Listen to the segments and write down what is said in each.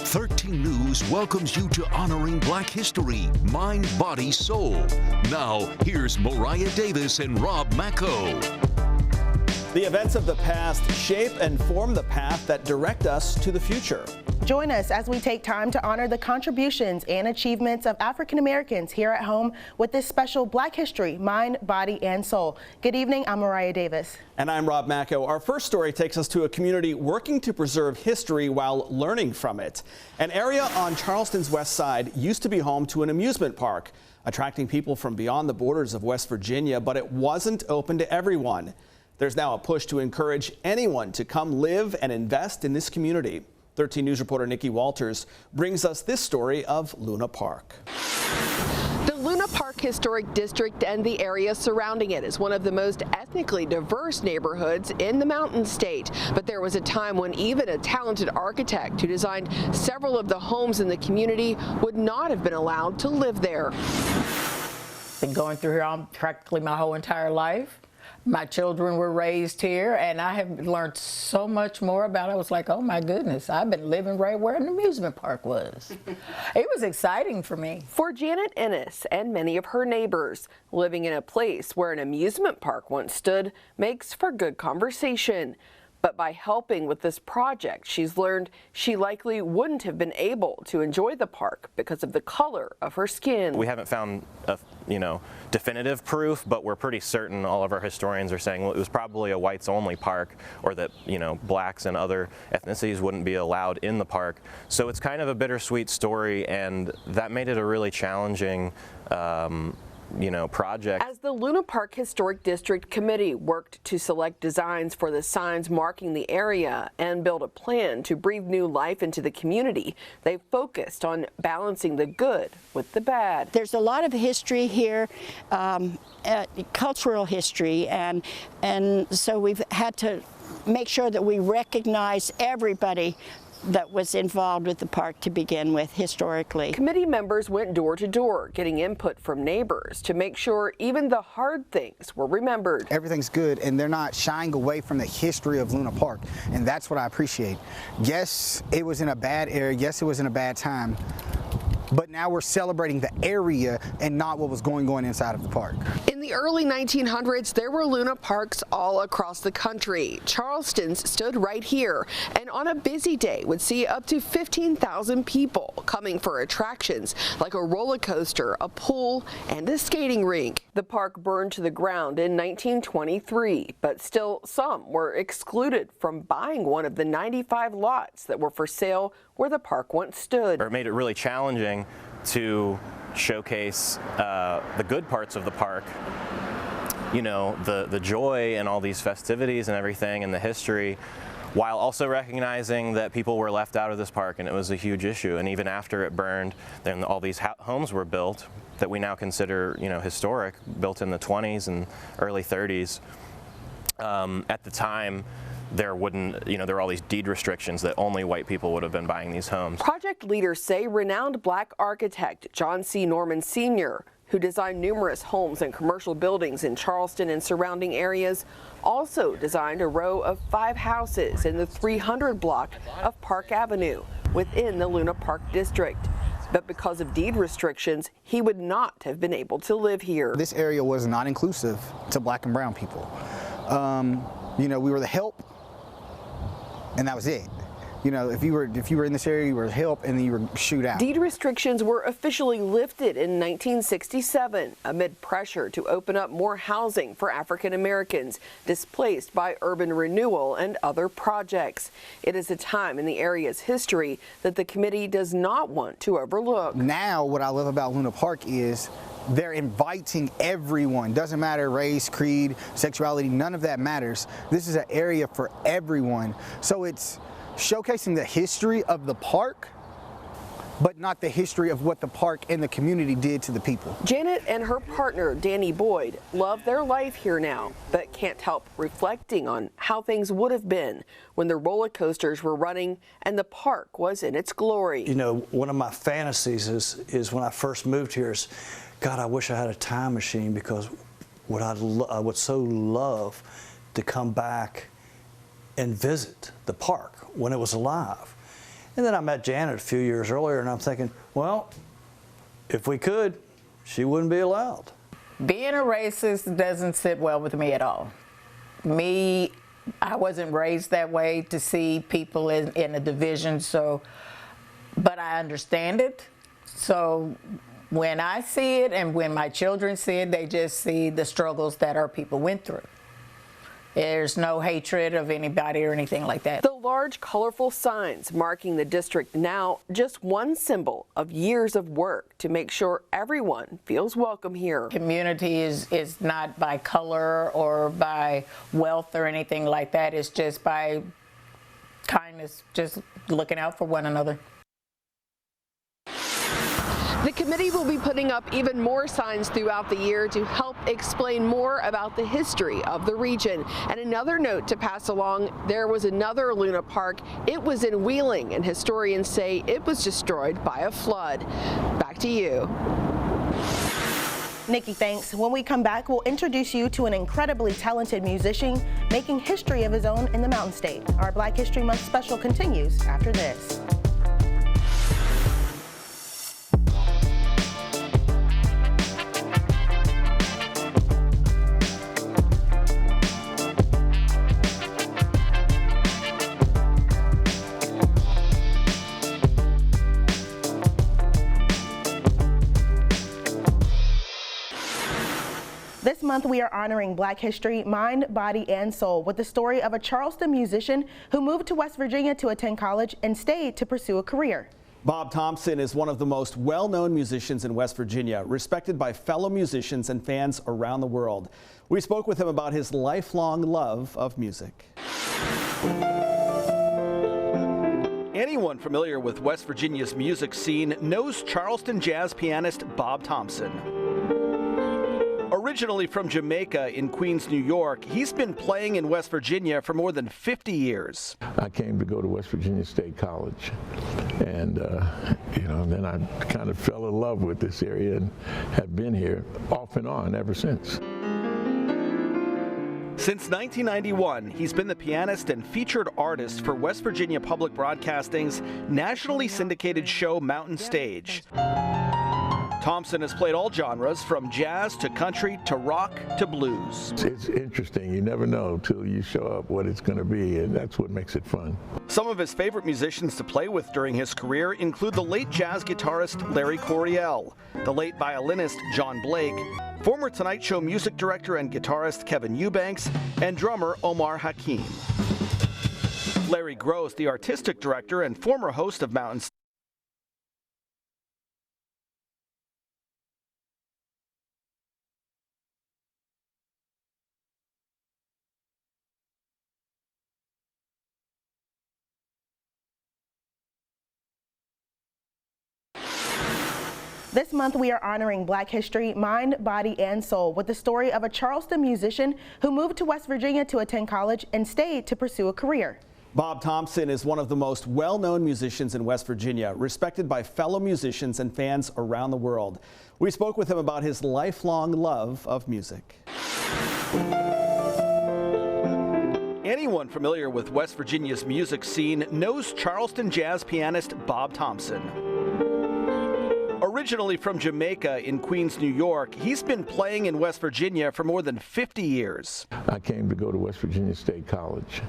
13 News welcomes you to Honoring Black History, Mind, Body, Soul. Now, here's Moriah Davis and Rob Macko. The events of the past shape and form the path that direct us to the future. Join us as we take time to honor the contributions and achievements of African Americans here at home with this special Black History, Mind, Body, and Soul. Good evening, I'm Moriah Davis. And I'm Rob Macko. Our first story takes us to a community working to preserve history while learning from it. An area on Charleston's west side used to be home to an amusement park, attracting people from beyond the borders of West Virginia, but it wasn't open to everyone. There's now a push to encourage anyone to come live and invest in this community. 13 News reporter Nikki Walters brings us this story of Luna Park. The Luna Park Historic District and the area surrounding it is one of the most ethnically diverse neighborhoods in the Mountain State. But there was a time when even a talented architect who designed several of the homes in the community would not have been allowed to live there. Been going through here practically my whole entire life. My children were raised here, and I have learned so much more about it. I was like, oh my goodness, I've been living right where an amusement park was. It was exciting for me. For Janet Ennis and many of her neighbors, living in a place where an amusement park once stood makes for good conversation. But by helping with this project, she's learned she likely wouldn't have been able to enjoy the park because of the color of her skin. We haven't found definitive proof, but we're pretty certain, all of our historians are saying, well, it was probably a whites only park, or that, blacks and other ethnicities wouldn't be allowed in the park. So it's kind of a bittersweet story, and that made it a really challenging project. As the Luna Park Historic District Committee worked to select designs for the signs marking the area and build a plan to breathe new life into the community, they focused on balancing the good with the bad. There's a lot of history here, cultural history, and so we've had to make sure that we recognize everybody that was involved with the park to begin with historically. Committee members went door to door, getting input from neighbors to make sure even the hard things were remembered. Everything's good, and they're not shying away from the history of Luna Park, and that's what I appreciate. Yes, it was in a bad area. Yes, it was in a bad time. But now we're celebrating the area and not what was going on inside of the park. In the early 1900s, there were Luna Parks all across the country. Charleston's stood right here, and on a busy day would see up to 15,000 people coming for attractions like a roller coaster, a pool, and a skating rink. The park burned to the ground in 1923, but still some were excluded from buying one of the 95 lots that were for sale where the park once stood. It made it really challenging to showcase the good parts of the park, the joy and all these festivities and everything and the history, while also recognizing that people were left out of this park, and it was a huge issue. And even after it burned, then all these homes were built that we now consider historic, built in the 20s and early 30s. At the time, there were all these deed restrictions that only white people would have been buying these homes. Project leaders say renowned black architect John C. Norman Sr., who designed numerous homes and commercial buildings in Charleston and surrounding areas, also designed a row of 5 houses in the 300 block of Park Avenue within the Luna Park District. But because of deed restrictions, he would not have been able to live here. This area was not inclusive to black and brown people. We were the help, and that was it. If you were in this area, you were help, and then you were shoot out. Deed restrictions were officially lifted in 1967 amid pressure to open up more housing for African Americans displaced by urban renewal and other projects. It is a time in the area's history that the committee does not want to overlook. Now, what I love about Luna Park is they're inviting everyone. Doesn't matter race, creed, sexuality, none of that matters. This is an area for everyone. So it's showcasing the history of the park, but not the history of what the park and the community did to the people. Janet and her partner, Danny Boyd, love their life here now, but can't help reflecting on how things would have been when the roller coasters were running and the park was in its glory. One of my fantasies is when I first moved here is, God, I wish I had a time machine, because I would so love to come back and visit the park when it was alive. And then I met Janet a few years earlier, and I'm thinking, well, if we could, she wouldn't be allowed. Being a racist doesn't sit well with me at all. I wasn't raised that way to see people in a division, but I understand it. So when I see it and when my children see it, they just see the struggles that our people went through. There's no hatred of anybody or anything like that. The large, colorful signs marking the district now just one symbol of years of work to make sure everyone feels welcome here. Community is not by color or by wealth or anything like that. It's just by kindness, just looking out for one another. The committee will be putting up even more signs throughout the year to help explain more about the history of the region. And another note to pass along, there was another Luna Park. It was in Wheeling, and historians say it was destroyed by a flood. Back to you. Nikki, thanks. When we come back, we'll introduce you to an incredibly talented musician making history of his own in the Mountain State. Our Black History Month special continues after this. This month, we are honoring Black history, mind, body, and soul with the story of a Charleston musician who moved to West Virginia to attend college and stayed to pursue a career. Bob Thompson is one of the most well-known musicians in West Virginia, respected by fellow musicians and fans around the world. We spoke with him about his lifelong love of music. Anyone familiar with West Virginia's music scene knows Charleston jazz pianist Bob Thompson. Originally from Jamaica in Queens, New York, he's been playing in West Virginia for more than 50 years. I came to go to West Virginia State College, and then I kind of fell in love with this area and have been here off and on ever since. Since 1991, he's been the pianist and featured artist for West Virginia Public Broadcasting's nationally syndicated show Mountain Stage. Thompson has played all genres, from jazz to country to rock to blues. It's interesting. You never know till you show up what it's going to be, and that's what makes it fun. Some of his favorite musicians to play with during his career include the late jazz guitarist Larry Coryell, the late violinist John Blake, former Tonight Show music director and guitarist Kevin Eubanks, and drummer Omar Hakim. Larry Gross, the artistic director and former host of Mountain Stage. This month, we are honoring Black history, mind, body, and soul with the story of a Charleston musician who moved to West Virginia to attend college and stayed to pursue a career. Bob Thompson is one of the most well-known musicians in West Virginia, respected by fellow musicians and fans around the world. We spoke with him about his lifelong love of music. Anyone familiar with West Virginia's music scene knows Charleston jazz pianist Bob Thompson. Originally from Jamaica in Queens, New York, he's been playing in West Virginia for more than 50 years. I came to go to West Virginia State College,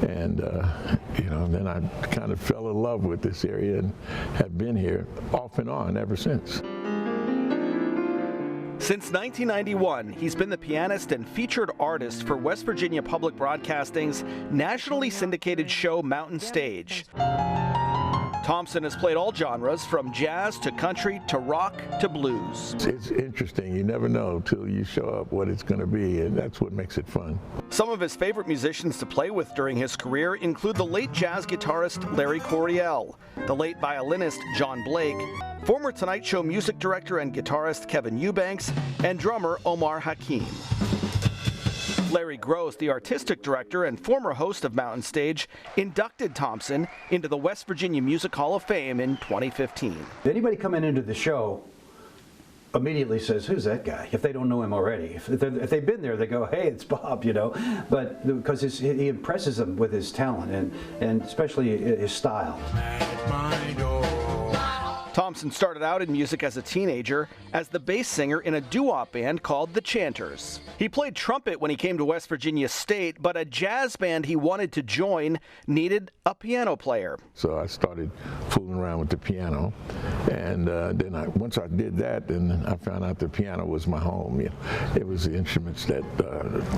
and then I kind of fell in love with this area and have been here off and on ever since. Since 1991, he's been the pianist and featured artist for West Virginia Public Broadcasting's nationally syndicated show Mountain Stage. Thompson has played all genres, from jazz to country to rock to blues. It's interesting. You never know till you show up what it's going to be, and that's what makes it fun. Some of his favorite musicians to play with during his career include the late jazz guitarist Larry Coryell, the late violinist John Blake, former Tonight Show music director and guitarist Kevin Eubanks, and drummer Omar Hakim. Larry Gross, the artistic director and former host of Mountain Stage, inducted Thompson into the West Virginia Music Hall of Fame in 2015. Anybody coming into the show immediately says, who's that guy, if they don't know him already. If they've been there, they go, hey, it's Bob, but because he impresses them with his talent and especially his style. my door. Thompson started out in music as a teenager as the bass singer in a doo-wop band called the Chanters. He played trumpet when he came to West Virginia State, but a jazz band he wanted to join needed a piano player. So I started fooling around with the piano, and then once I did that, then I found out the piano was my home. You know, it was the instruments that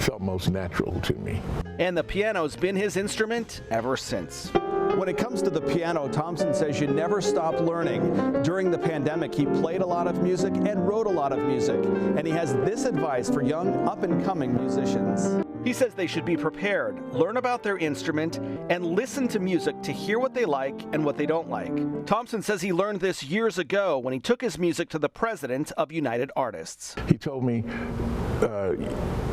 felt most natural to me. And the piano's been his instrument ever since. When it comes to the piano, Thompson says you never stop learning. During the pandemic, he played a lot of music and wrote a lot of music. And he has this advice for young, up-and-coming musicians. He says they should be prepared, learn about their instrument, and listen to music to hear what they like and what they don't like. Thompson says he learned this years ago when he took his music to the president of United Artists. He told me,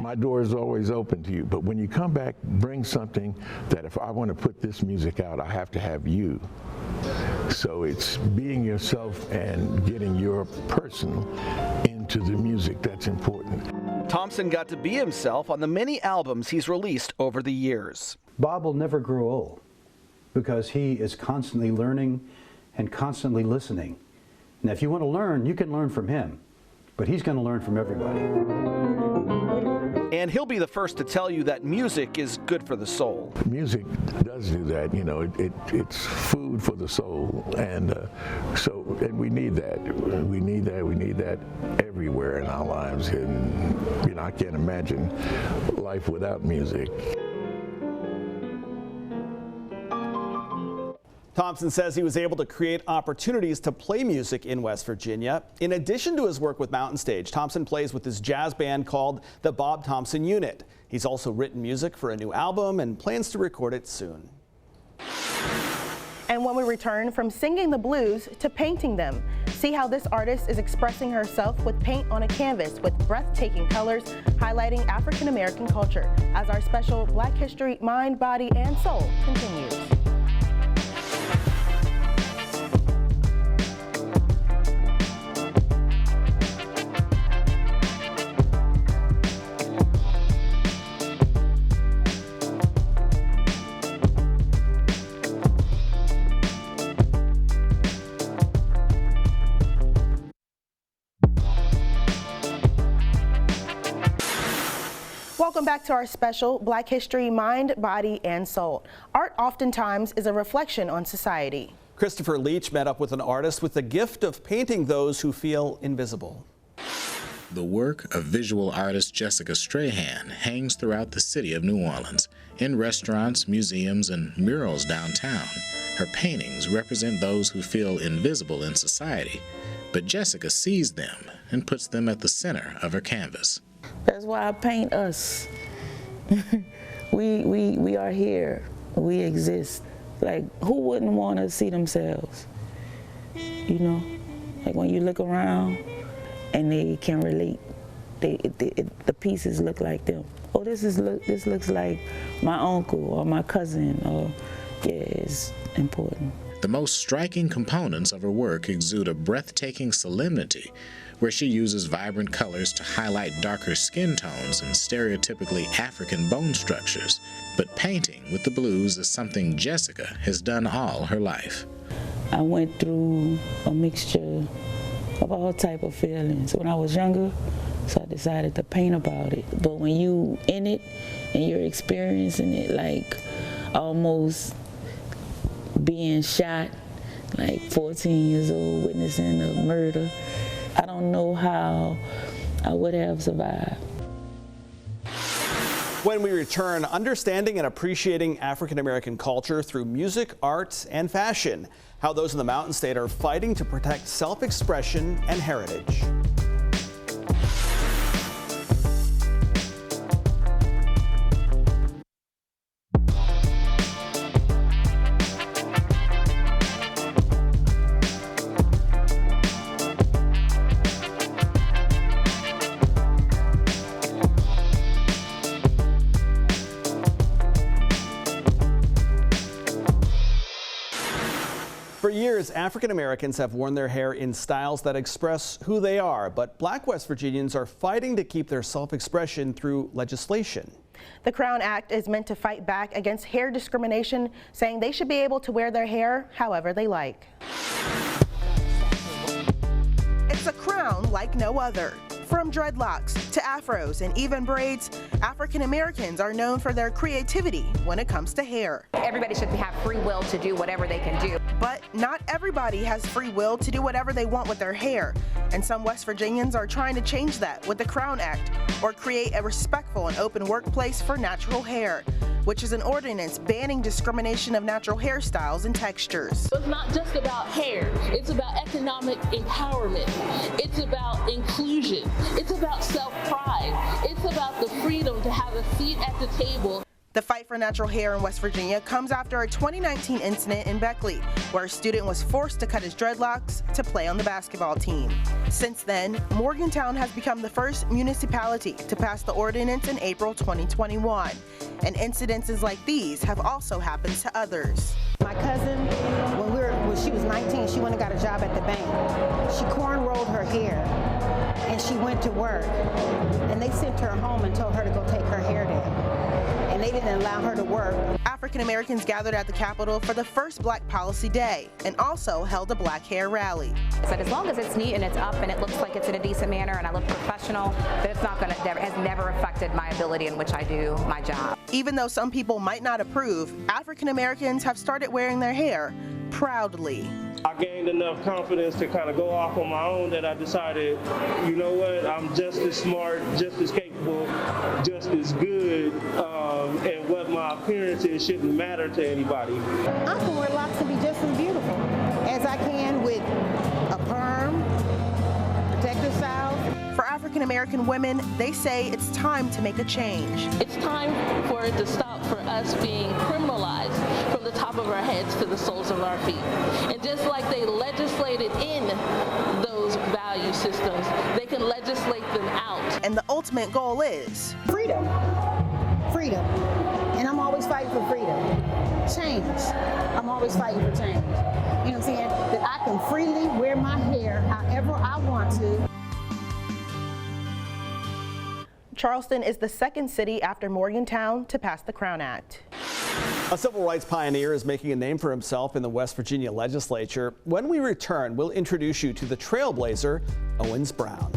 my door is always open to you, but when you come back, bring something that if I want to put this music out, I have to have you. So it's being yourself and getting your person into the music that's important. Thompson got to be himself on the many albums he's released over the years. Bob will never grow old because he is constantly learning and constantly listening. Now, if you want to learn, you can learn from him, but he's going to learn from everybody. And he'll be the first to tell you that music is good for the soul. Music does do that, you know, it's food for the soul, and and we need that. We need that everywhere in our lives, and you know, I can't imagine life without music. Thompson says he was able to create opportunities to play music in West Virginia. In addition to his work with Mountain Stage, Thompson plays with his jazz band called the Bob Thompson Unit. He's also written music for a new album and plans to record it soon. And when we return from singing the blues to painting them, see how this artist is expressing herself with paint on a canvas with breathtaking colors, highlighting African American culture, as our special Black History Mind, Body, and Soul continues. Welcome back to our special Black History Mind, Body, and Soul. Art oftentimes is a reflection on society. Christopher Leach met up with an artist with the gift of painting those who feel invisible. The work of visual artist Jessica Strahan hangs throughout the city of New Orleans, in restaurants, museums, and murals downtown. Her paintings represent those who feel invisible in society, but Jessica sees them and puts them at the center of her canvas. That's why I paint us. we are here. We exist. Like, who wouldn't want to see themselves? You know, like when you look around and they can relate. The pieces look like them. Oh, this looks like my uncle or my cousin. Or yeah, it's important. The most striking components of her work exude a breathtaking solemnity, where she uses vibrant colors to highlight darker skin tones and stereotypically African bone structures. But painting with the blues is something Jessica has done all her life. I went through a mixture of all type of feelings when I was younger, so I decided to paint about it. But when you in it and you're experiencing it, like almost being shot, like 14 years old, witnessing a murder, I don't know how I would have survived. When we return, understanding and appreciating African American culture through music, art, and fashion. How those in the Mountain State are fighting to protect self-expression and heritage. For years, African Americans have worn their hair in styles that express who they are, but Black West Virginians are fighting to keep their self-expression through legislation. The Crown Act is meant to fight back against hair discrimination, saying they should be able to wear their hair however they like. It's a crown like no other. From dreadlocks to afros and even braids, African Americans are known for their creativity when it comes to hair. Everybody should have free will to do whatever they can do. But not everybody has free will to do whatever they want with their hair, and some West Virginians are trying to change that with the Crown Act, or create a respectful and open workplace for natural hair, which is an ordinance banning discrimination of natural hairstyles and textures. It's not just about hair, it's about economic empowerment, it's about inclusion, it's about self-pride, it's about the freedom to have a seat at the table. The fight for natural hair in West Virginia comes after a 2019 incident in Beckley, where a student was forced to cut his dreadlocks to play on the basketball team. Since then, Morgantown has become the first municipality to pass the ordinance in April 2021. And incidences like these have also happened to others. My cousin, when she was 19, she went and got a job at the bank. She corn-rolled her hair and she went to work. And they sent her home and told her to go take her hair down. And they didn't allow her to work. African Americans gathered at the Capitol for the first Black Policy Day and also held a black hair rally. But as long as it's neat and it's up and it looks like it's in a decent manner and I look professional, then it's not going to, has never affected my ability in which I do my job. Even though some people might not approve, African Americans have started wearing their hair proudly. I gained enough confidence to kind of go off on my own that I decided, you know what, I'm just as smart, just as capable, just as good, and what my appearance is shouldn't matter to anybody. I can wear locks and be just as beautiful as I can with a perm, protective styles. For African American women, they say it's time to make a change. It's time for it to stop for us being criminalized from the top of our heads to the soles of our feet. And just like they legislated in those value systems, they can legislate them out. And the ultimate goal is freedom. Freedom. And I'm always fighting for freedom. Change. I'm always fighting for change. You know what I'm saying? That I can freely wear my hair however I want to. Charleston is the second city after Morgantown to pass the Crown Act. A civil rights pioneer is making a name for himself in the West Virginia legislature. When we return, we'll introduce you to the Trailblazer, Owens Brown.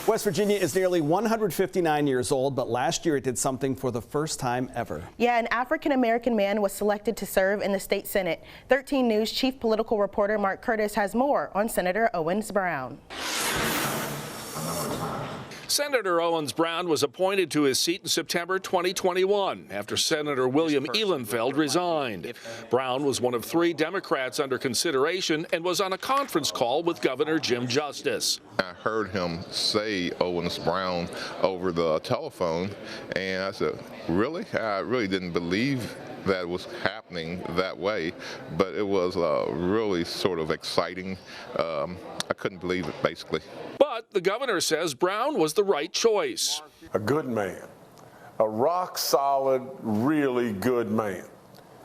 West Virginia is nearly 159 years old, but last year it did something for the first time ever. Yeah, an African-American man was selected to serve in the state Senate. 13 News chief political reporter Mark Curtis has more on Senator Owens Brown. Senator Owens Brown was appointed to his seat in September 2021 after Senator William Ehlenfeld resigned. Brown was one of 3 Democrats under consideration and was on a conference call with Governor Jim Justice. I heard him say Owens Brown over the telephone, and I said, really? I really didn't believe that was happening that way, but it was really sort of exciting. I couldn't believe it, basically. But the governor says Brown was the right choice. A good man, a rock-solid, really good man.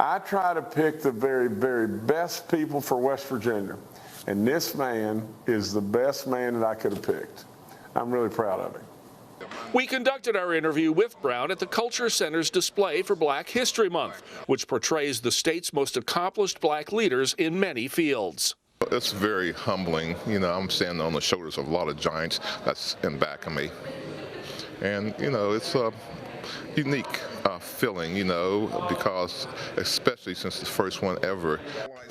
I try to pick the very, very best people for West Virginia, and this man is the best man that I could have picked. I'm really proud of him. We conducted our interview with Brown at the Culture Center's display for Black History Month, which portrays the state's most accomplished black leaders in many fields. It's very humbling. You know, I'm standing on the shoulders of a lot of giants that's in back of me. And, you know, it's a unique feeling, you know, because especially since the first one ever.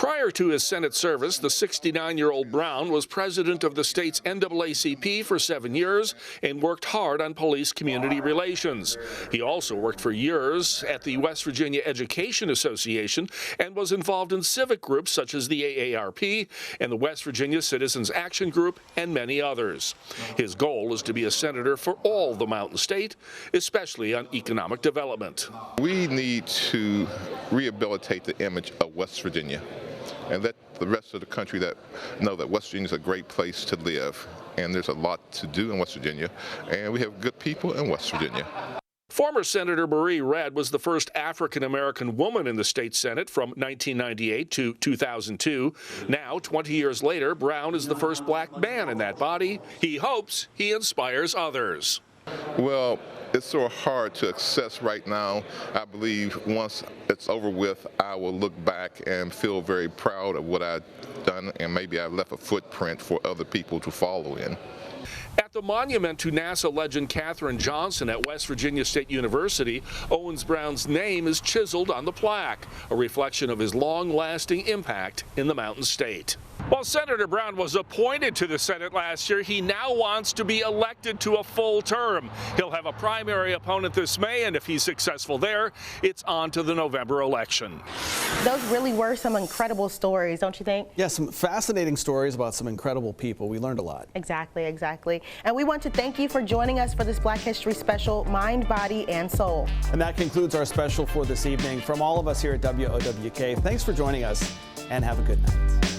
Prior to his Senate service, the 69-year-old Brown was president of the state's NAACP for 7 years and worked hard on police-community relations. He also worked for years at the West Virginia Education Association and was involved in civic groups such as the AARP and the West Virginia Citizens Action Group and many others. His goal is to be a senator for all the Mountain State, especially on economic development. We need to rehabilitate the image of West Virginia and let the rest of the country know that West Virginia is a great place to live. And there's a lot to do in West Virginia, and we have good people in West Virginia. Former Senator Marie Redd was the first African-American woman in the state Senate from 1998 to 2002. Now, 20 years later, Brown is the first black man in that body. He hopes he inspires others. Well, it's so hard to access right now. I believe once it's over with, I will look back and feel very proud of what I've done, and maybe I've left a footprint for other people to follow in. At the monument to NASA legend Katherine Johnson at West Virginia State University, Owens Brown's name is chiseled on the plaque, a reflection of his long-lasting impact in the Mountain State. While Senator Brown was appointed to the Senate last year, he now wants to be elected to a full term. He'll have a primary opponent this May, and if he's successful there, it's on to the November election. Those really were some incredible stories, don't you think? Yeah, some fascinating stories about some incredible people. We learned a lot. Exactly, exactly. And we want to thank you for joining us for this Black History Special, Mind, Body, and Soul. And that concludes our special for this evening. From all of us here at WOWK, thanks for joining us, and have a good night.